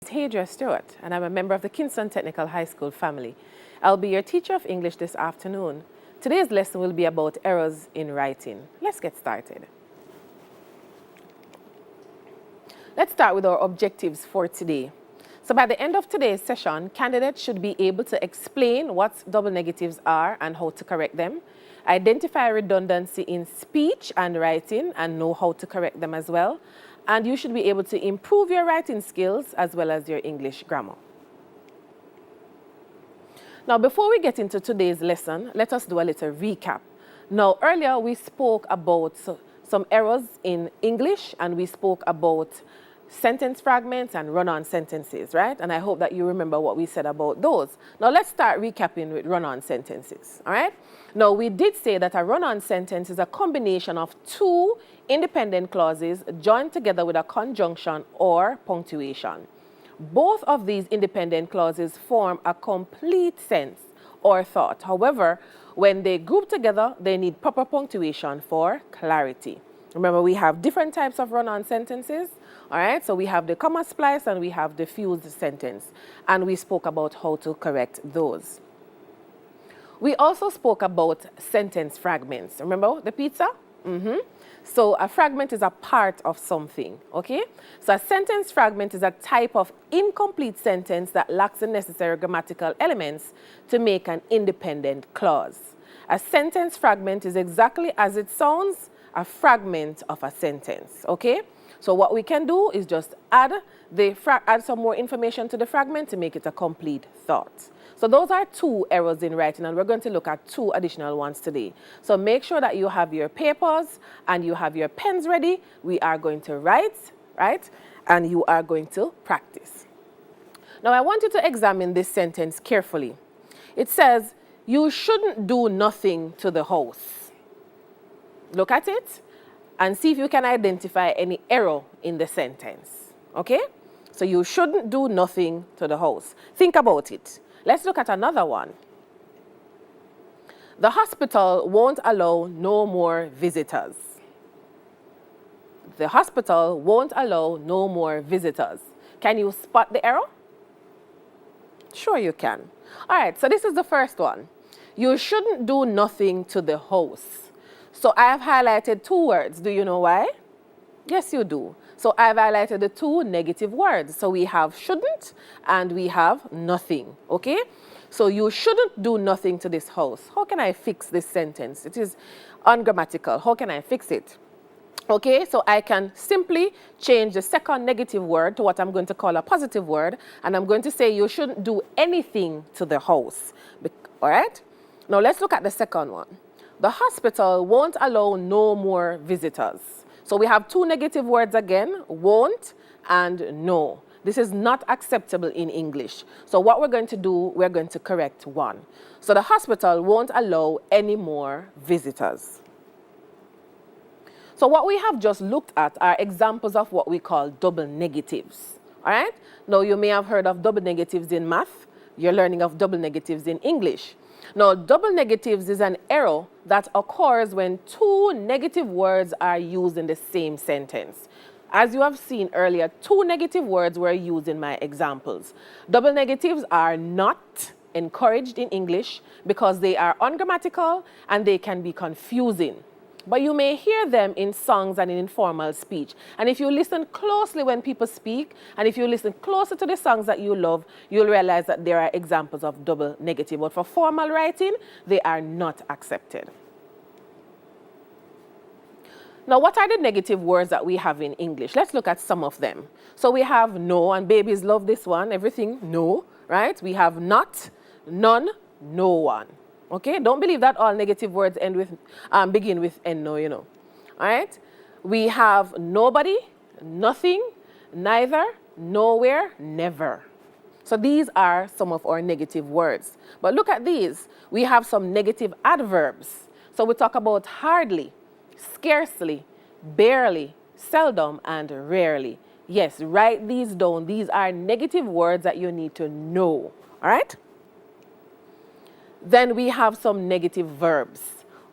Hadria Stewart, and I'm a member of the Kingston Technical High School family. I'll be your teacher of English this afternoon. Today's lesson will be about errors in writing. Let's get started. Let's start with our objectives for today. So by the end of today's session, candidates should be able to explain what double negatives are and how to correct them, identify redundancy in speech and writing and know how to correct them as well, and you should be able to improve your writing skills as well as your English grammar. Now, before we get into today's lesson, let us do a little recap. Now, earlier we spoke about some errors in English, and we spoke about sentence fragments and run-on sentences, right? And I hope that you remember what we said about those. Now, let's start recapping with run-on sentences, all right? Now, we did say that a run-on sentence is a combination of two independent clauses joined together with a conjunction or punctuation. Both of these independent clauses form a complete sense or thought. However, when they group together, they need proper punctuation for clarity. Remember, we have different types of run-on sentences, all right? So we have the comma splice and we have the fused sentence, and we spoke about how to correct those. We also spoke about sentence fragments. Remember the pizza? So a fragment is a part of something, okay? So a sentence fragment is a type of incomplete sentence that lacks the necessary grammatical elements to make an independent clause. A sentence fragment is exactly as it sounds, a fragment of a sentence, okay? So what we can do is just add some more information to the fragment to make it a complete thought. So those are two errors in writing, and we're going to look at two additional ones today. So make sure that you have your papers and you have your pens ready. We are going to write, right? And you are going to practice. Now, I want you to examine this sentence carefully. It says, you shouldn't do nothing to the house. Look at it and see if you can identify any error in the sentence, okay? So you shouldn't do nothing to the house. Think about it. Let's look at another one. The hospital won't allow no more visitors. The hospital won't allow no more visitors. Can you spot the error? Sure you can. All right, so this is the first one. You shouldn't do nothing to the house. So I have highlighted two words. Do you know why? Yes, you do. So I've highlighted the two negative words. So we have shouldn't and we have nothing, okay? So you shouldn't do nothing to this house. How can I fix this sentence? It is ungrammatical. How can I fix it? Okay, so I can simply change the second negative word to what I'm going to call a positive word, and I'm going to say you shouldn't do anything to the house, all right? Now let's look at the second one. The hospital won't allow no more visitors. So we have two negative words again, won't and no. This is not acceptable in English. So what we're going to do, we're going to correct one. So the hospital won't allow any more visitors. So what we have just looked at are examples of what we call double negatives. All right? Now you may have heard of double negatives in math. You're learning of double negatives in English. Now, double negatives is an error that occurs when two negative words are used in the same sentence. As you have seen earlier, two negative words were used in my examples. Double negatives are not encouraged in English because they are ungrammatical and they can be confusing. But you may hear them in songs and in informal speech. And if you listen closely when people speak, and if you listen closer to the songs that you love, you'll realize that there are examples of double negative. But for formal writing, they are not accepted. Now, what are the negative words that we have in English? Let's look at some of them. So we have no, and babies love this one, everything no, right? We have not, none, no one. Okay, don't believe that all negative words end with, begin with no, you know. All right, we have nobody, nothing, neither, nowhere, never. So these are some of our negative words. But look at these. We have some negative adverbs. So we talk about hardly, scarcely, barely, seldom, and rarely. Yes, write these down. These are negative words that you need to know. All right? Then we have some negative verbs,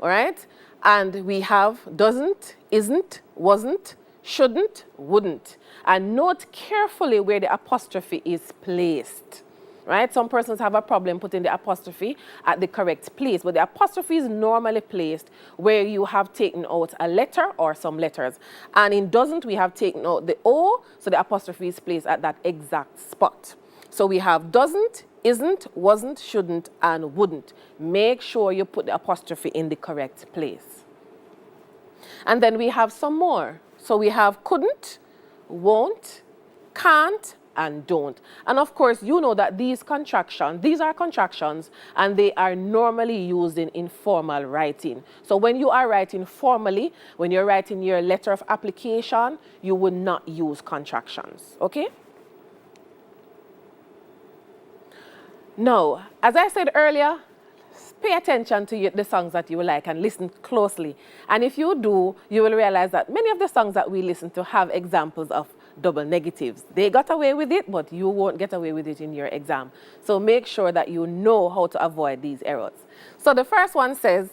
all right? And we have doesn't, isn't, wasn't, shouldn't, wouldn't. And note carefully where the apostrophe is placed. Right? Some persons have a problem putting the apostrophe at the correct place, but the apostrophe is normally placed where you have taken out a letter or some letters. And in doesn't, we have taken out the O, so the apostrophe is placed at that exact spot. So we have doesn't, isn't, wasn't, shouldn't, and wouldn't. Make sure you put the apostrophe in the correct place. And then we have some more. So we have couldn't, won't, can't, and don't. And of course, you know that these are contractions, and they are normally used in informal writing. So when you are writing formally, when you're writing your letter of application, you would not use contractions, okay? Now, as I said earlier, pay attention to the songs that you like and listen closely. And if you do, you will realize that many of the songs that we listen to have examples of double negatives. They got away with it, but you won't get away with it in your exam. So make sure that you know how to avoid these errors. So the first one says,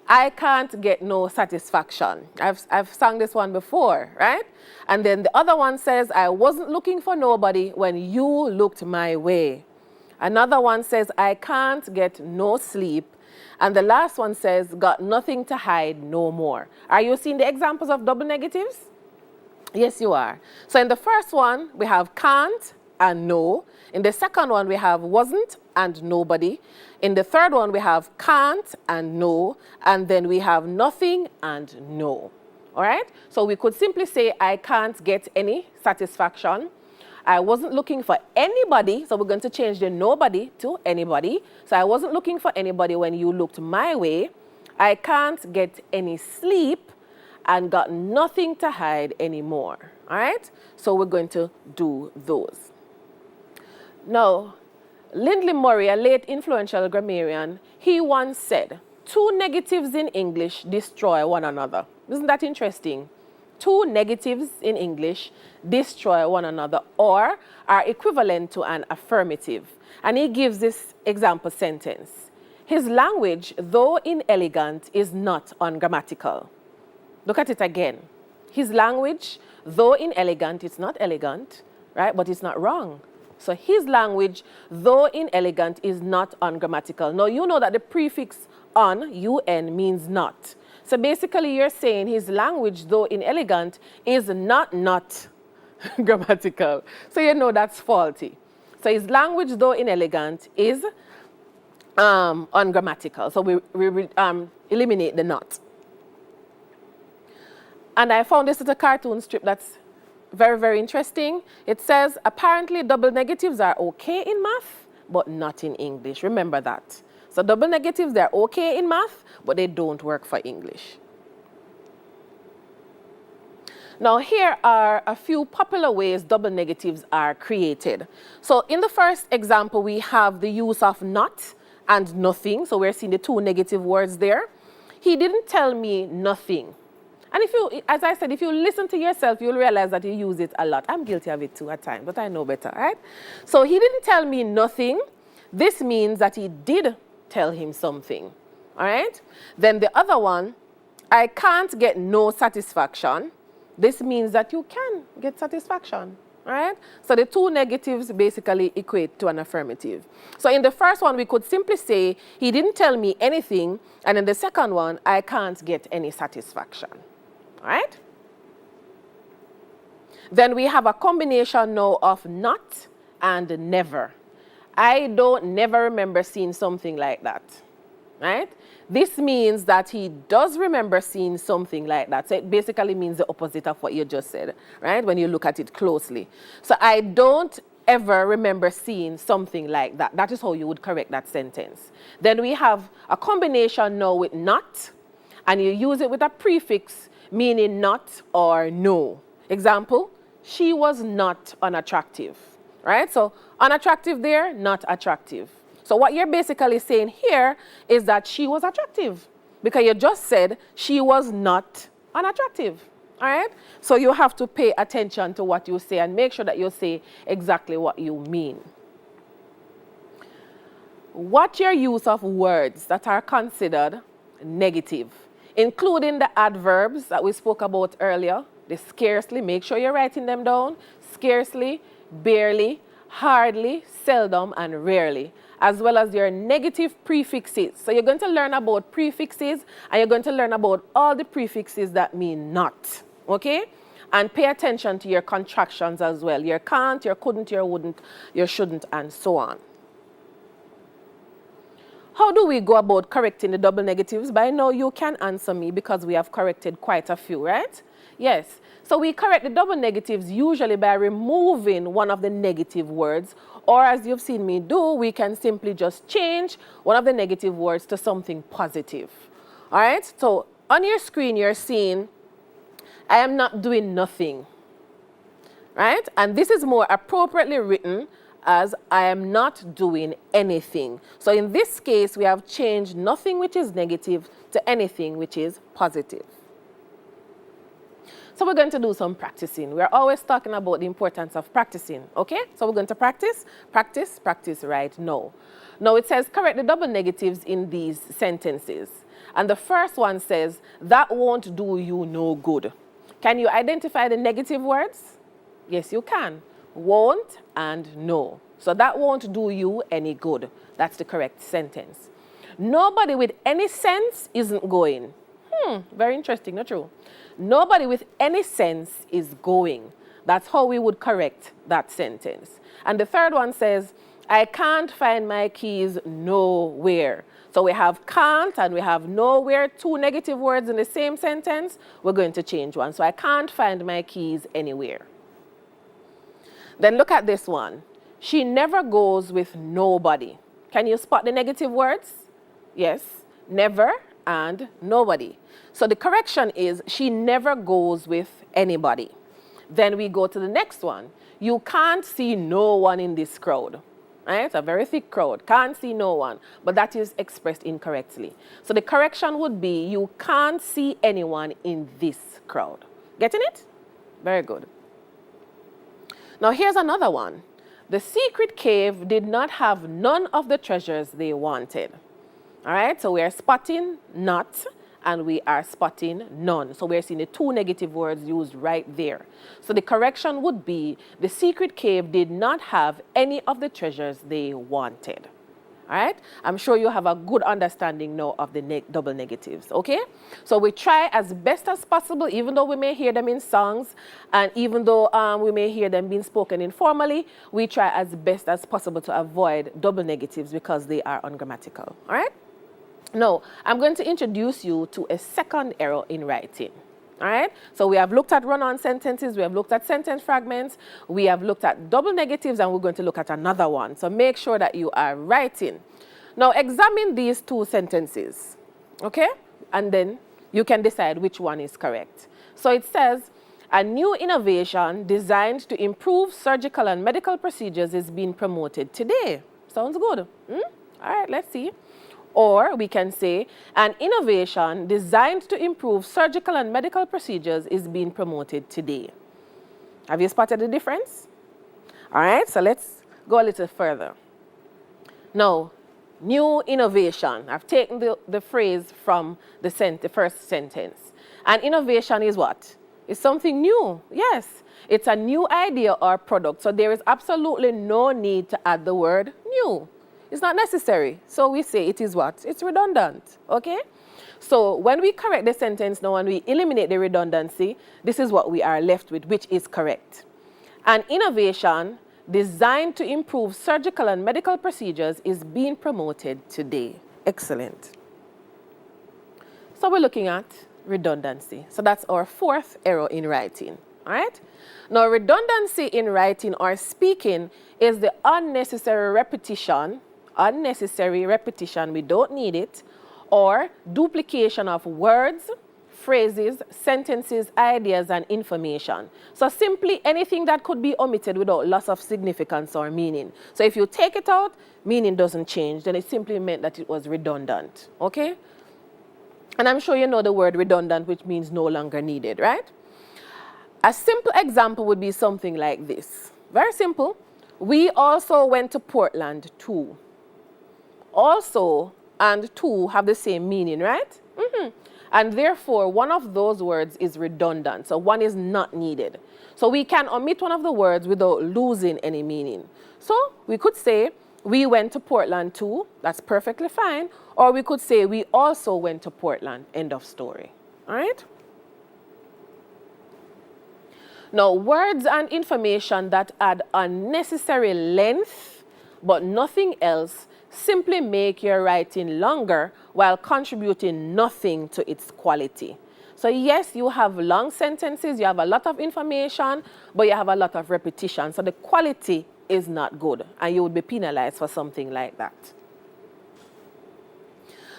I can't get no satisfaction. I've sung this one before, right? And then the other one says, I wasn't looking for nobody when you looked my way. Another one says, I can't get no sleep. And the last one says, got nothing to hide no more. Are you seeing the examples of double negatives? Yes, you are. So in the first one, we have can't and no. In the second one, we have wasn't and nobody. In the third one, we have can't and no. And then we have nothing and no. All right? So we could simply say, I can't get any satisfaction. I wasn't looking for anybody. So we're going to change the nobody to anybody. So I wasn't looking for anybody when you looked my way. I can't get any sleep. And got nothing to hide anymore, all right? So we're going to do those. Now, Lindley Murray, a late influential grammarian, he once said, 2 negatives in English destroy one another. Isn't that interesting? 2 negatives in English destroy one another or are equivalent to an affirmative. And he gives this example sentence. His language, though inelegant, is not ungrammatical. Look at it again. His language, though inelegant, it's not elegant, right? But it's not wrong. So his language, though inelegant, is not ungrammatical. Now, you know that the prefix un, un, means not. So basically, you're saying his language, though inelegant, is not grammatical. So you know that's faulty. So his language, though inelegant, is ungrammatical. So we eliminate the not. And I found this little cartoon strip that's very, very interesting. It says, apparently double negatives are okay in math, but not in English. Remember that. So double negatives, they're okay in math, but they don't work for English. Now, here are a few popular ways double negatives are created. So in the first example, we have the use of not and nothing. So we're seeing the 2 negative words there. He didn't tell me nothing. And if you, as I said, if you listen to yourself, you'll realize that you use it a lot. I'm guilty of it too at times, but I know better, right? So he didn't tell me nothing. This means that he did tell him something, all right? Then the other one, I can't get no satisfaction. This means that you can get satisfaction, all right? So the 2 negatives basically equate to an affirmative. So in the first one, we could simply say, he didn't tell me anything. And in the second one, I can't get any satisfaction. All right? Then we have a combination now of not and never. I don't never remember seeing something like that. Right? This means that he does remember seeing something like that. So it basically means the opposite of what you just said, right? When you look at it closely. So I don't ever remember seeing something like that. That is how you would correct that sentence. Then we have a combination now with not, and you use it with a prefix meaning not or no. Example, she was not unattractive, right? So unattractive there, not attractive. So what you're basically saying here is that she was attractive because you just said she was not unattractive, all right? So you have to pay attention to what you say and make sure that you say exactly what you mean. Watch your use of words that are considered negative, including the adverbs that we spoke about earlier, The scarcely, make sure you're writing them down. Scarcely, barely, hardly, seldom, and rarely, as well as your negative prefixes. So you're going to learn about prefixes, and you're going to learn about all the prefixes that mean not, okay? And pay attention to your contractions as well. Your can't, your couldn't, your wouldn't, your shouldn't, and so on. How do we go about correcting the double negatives? By now you can answer me because we have corrected quite a few, right? Yes. So we correct the double negatives usually by removing one of the negative words, or as you've seen me do, we can simply just change one of the negative words to something positive. All right? So on your screen you're seeing, I am not doing nothing, right? And this is more appropriately written as I am not doing anything. So in this case, we have changed nothing which is negative to anything which is positive. So we're going to do some practicing. We're always talking about the importance of practicing, okay? So we're going to practice, practice, practice right now. Now it says correct the double negatives in these sentences. And the first one says, that won't do you no good. Can you identify the negative words? Yes, you can. Won't and no. So that won't do you any good. That's the correct sentence. Nobody with any sense isn't going. Very interesting, not true? Nobody with any sense is going. That's how we would correct that sentence. And the third one says, I can't find my keys nowhere. So we have can't and we have nowhere, two negative words in the same sentence. We're going to change one. So I can't find my keys anywhere. Then look at this one. She never goes with nobody. Can you spot the negative words? Yes, never and nobody. So the correction is she never goes with anybody. Then we go to the next one. You can't see no one in this crowd. Right? It's a very thick crowd. Can't see no one. But that is expressed incorrectly. So the correction would be you can't see anyone in this crowd. Getting it? Very good. Now here's another one. The secret cave did not have none of the treasures they wanted. All right, so we are spotting not and we are spotting none. So we're seeing the two negative words used right there. So the correction would be the secret cave did not have any of the treasures they wanted. All right, I'm sure you have a good understanding now of the double negatives, okay? So we try as best as possible, even though we may hear them in songs and even though we may hear them being spoken informally, we try as best as possible to avoid double negatives because they are ungrammatical, all right? Now, I'm going to introduce you to a second error in writing. All right, so we have looked at run-on sentences, we have looked at sentence fragments, we have looked at double negatives, and we're going to look at another one. So make sure that you are writing. Now examine these two sentences, okay? And then you can decide which one is correct. So it says, a new innovation designed to improve surgical and medical procedures is being promoted today. Sounds good. All right, let's see. Or we can say, an innovation designed to improve surgical and medical procedures is being promoted today. Have you spotted the difference? All right, so let's go a little further. Now, new innovation. I've taken the phrase from the first sentence. And innovation is what? It's something new. Yes, it's a new idea or product. So there is absolutely no need to add the word new. It's not necessary. So we say it is what? It's redundant, okay? So when we correct the sentence now and we eliminate the redundancy, this is what we are left with, which is correct. An innovation designed to improve surgical and medical procedures is being promoted today. Excellent. So we're looking at redundancy. So that's our fourth error in writing, all right? Now redundancy in writing or speaking is the unnecessary repetition, we don't need it, or duplication of words, phrases, sentences, ideas, and information. So simply anything that could be omitted without loss of significance or meaning. So if you take it out, meaning doesn't change, then it simply meant that it was redundant, okay? And I'm sure you know the word redundant, which means no longer needed, right? A simple example would be something like this. Very simple. We also went to Portland too. Also and to have the same meaning, right? And therefore, one of those words is redundant. So one is not needed. So we can omit one of the words without losing any meaning. So we could say, we went to Portland too. That's perfectly fine. Or we could say, we also went to Portland. End of story. All right? Now, words and information that add unnecessary length but nothing else simply make your writing longer while contributing nothing to its quality. So yes, you have long sentences, you have a lot of information, but you have a lot of repetition. So the quality is not good, and you would be penalized for something like that.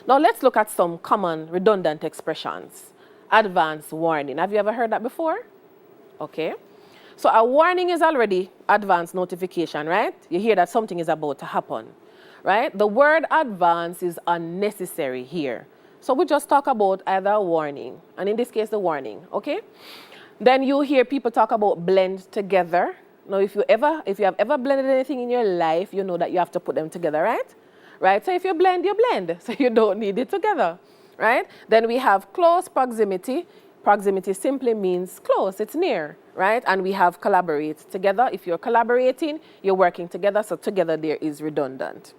Now let's look at some common redundant expressions. Advance warning. Have you ever heard that before? Okay. So a warning is already advance notification, right? You hear that something is about to happen, right? The word advance is unnecessary here. So we just talk about either a warning, and in this case, the warning, okay? Then you hear people talk about blend together. Now, if you have ever blended anything in your life, you know that you have to put them together, right? Right? So if you blend, you blend. So you don't need it together, right? Then we have close proximity. Proximity simply means close, it's near, right? And we have collaborate together. If you're collaborating, you're working together, so together there is redundant.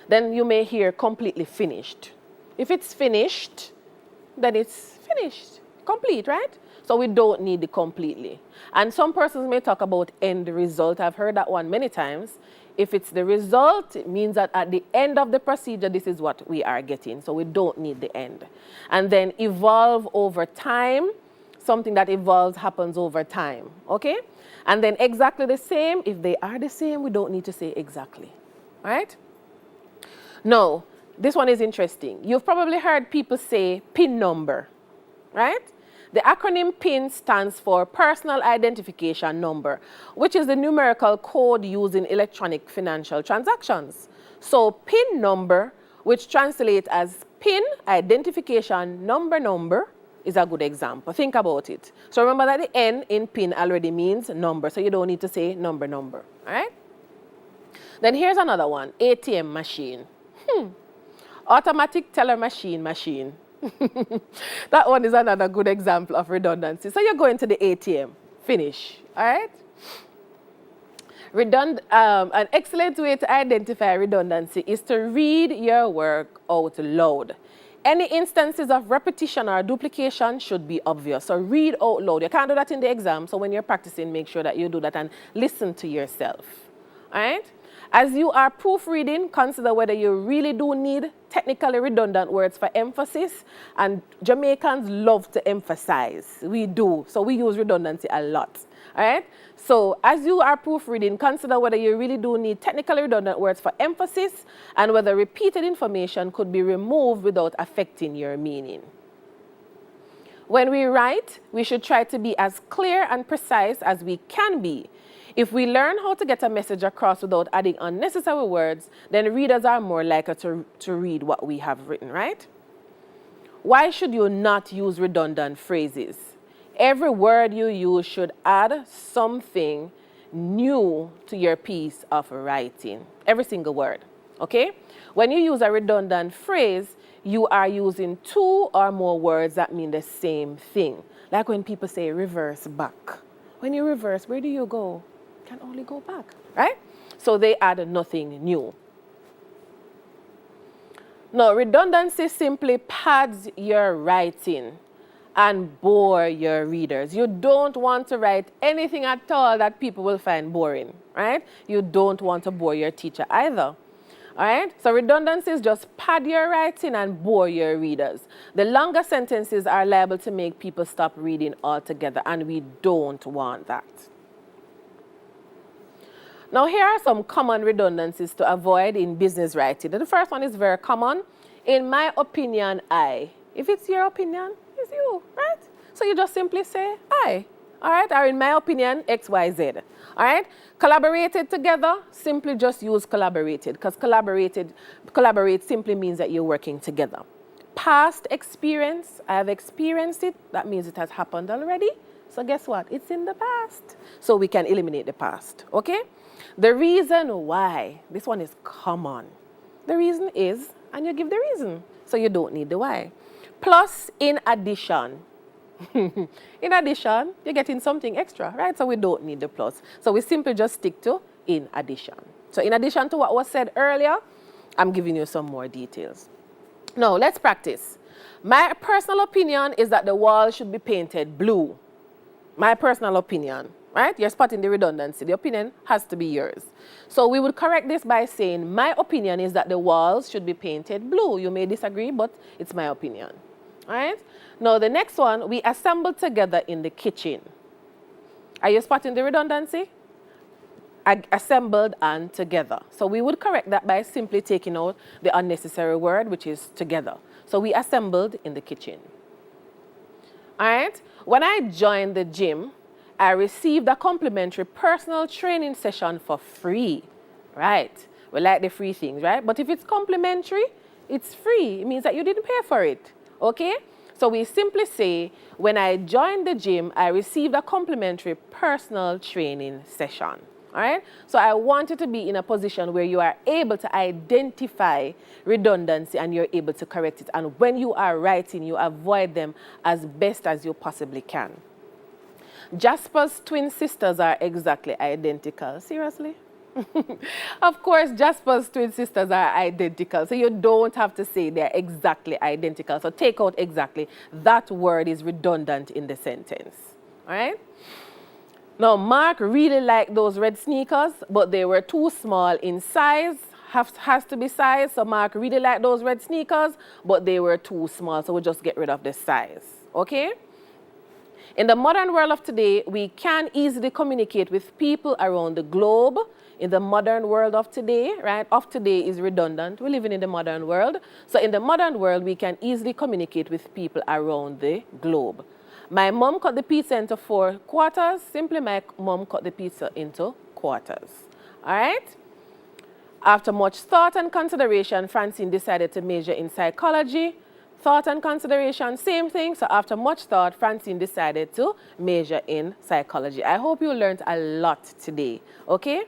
Then you may hear completely finished. If it's finished, then it's finished, complete, right? So we don't need the completely. And some persons may talk about end result. I've heard that one many times. If it's the result, it means that at the end of the procedure, this is what we are getting. So we don't need the end. And then evolve over time. Something that evolves happens over time, okay? And then exactly the same. If they are the same, we don't need to say exactly, all right? Now, this one is interesting. You've probably heard people say PIN number, right? The acronym PIN stands for Personal Identification Number, which is the numerical code used in electronic financial transactions. So PIN number, which translates as PIN, identification number, is a good example. Think about it. So remember that the N in PIN already means number, so you don't need to say number, all right? Then here's another one, ATM machine. Automatic teller machine. That one is another good example of redundancy. So you're going to the ATM, finish, all right? An excellent way to identify redundancy is to read your work out loud. Any instances of repetition or duplication should be obvious. So read out loud. You can't do that in the exam, so when you're practicing, make sure that you do that and listen to yourself, all right? As you are proofreading, consider whether you really do need technically redundant words for emphasis. And Jamaicans love to emphasize. We do. So we use redundancy a lot. All right? So as you are proofreading, consider whether you really do need technically redundant words for emphasis and whether repeated information could be removed without affecting your meaning. When we write, we should try to be as clear and precise as we can be. If we learn how to get a message across without adding unnecessary words, then readers are more likely to read what we have written, right? Why should you not use redundant phrases? Every word you use should add something new to your piece of writing. Every single word, okay? When you use a redundant phrase, you are using two or more words that mean the same thing. Like when people say reverse back. When you reverse, where do you go? You can only go back, right? So they add nothing new. Now, redundancy simply pads your writing and bore your readers. You don't want to write anything at all that people will find boring, right? You don't want to bore your teacher either. All right? So redundancies just pad your writing and bore your readers. The longer sentences are liable to make people stop reading altogether, and we don't want that. Now, here are some common redundancies to avoid in business writing. The first one is very common. In my opinion, I. If it's your opinion, it's you, right? So you just simply say I. All right? Or in my opinion, X, Y, Z. All right? Collaborated together, simply just use collaborated, because collaborate simply means that you're working together. Past experience, I have experienced it. That means it has happened already. So guess what? It's in the past. So we can eliminate the past, okay? The reason why, this one is common. The reason is, and you give the reason. So you don't need the why. plus in addition. In addition, you're getting something extra, right? So we don't need the plus. So we simply just stick to in addition. So in addition to what was said earlier, I'm giving you some more details. Now, let's practice. My personal opinion is that the wall should be painted blue. My personal opinion, right? You're spotting the redundancy. The opinion has to be yours. So we would correct this by saying, my opinion is that the walls should be painted blue. You may disagree, but it's my opinion, all right? Now, the next one, we assembled together in the kitchen. Are you spotting the redundancy? Assembled and together. So we would correct that by simply taking out the unnecessary word, which is together. So we assembled in the kitchen. All right? When I joined the gym, I received a complimentary personal training session for free. Right? We like the free things, right? But if it's complimentary, it's free. It means that you didn't pay for it. Okay? So we simply say, when I joined the gym, I received a complimentary personal training session. All right? So I want you to be in a position where you are able to identify redundancy and you're able to correct it. And when you are writing, you avoid them as best as you possibly can. Jasper's twin sisters are exactly identical. Seriously? Of course, Jasper's twin sisters are identical. So you don't have to say they're exactly identical. So take out exactly. That word is redundant in the sentence. All right? Now, Mark really liked those red sneakers, but they were too small in size. Has to be size. So Mark really liked those red sneakers, but they were too small. So we'll just get rid of the size. Okay? In the modern world of today, we can easily communicate with people around the globe. In the modern world of today, right? Of today is redundant. We're living in the modern world. So in the modern world, we can easily communicate with people around the globe. My mom cut the pizza into 4 quarters. Simply, my mom cut the pizza into quarters. All right? After much thought and consideration, Francine decided to major in psychology. Thought and consideration, same thing. So after much thought, Francine decided to major in psychology. I hope you learned a lot today, okay?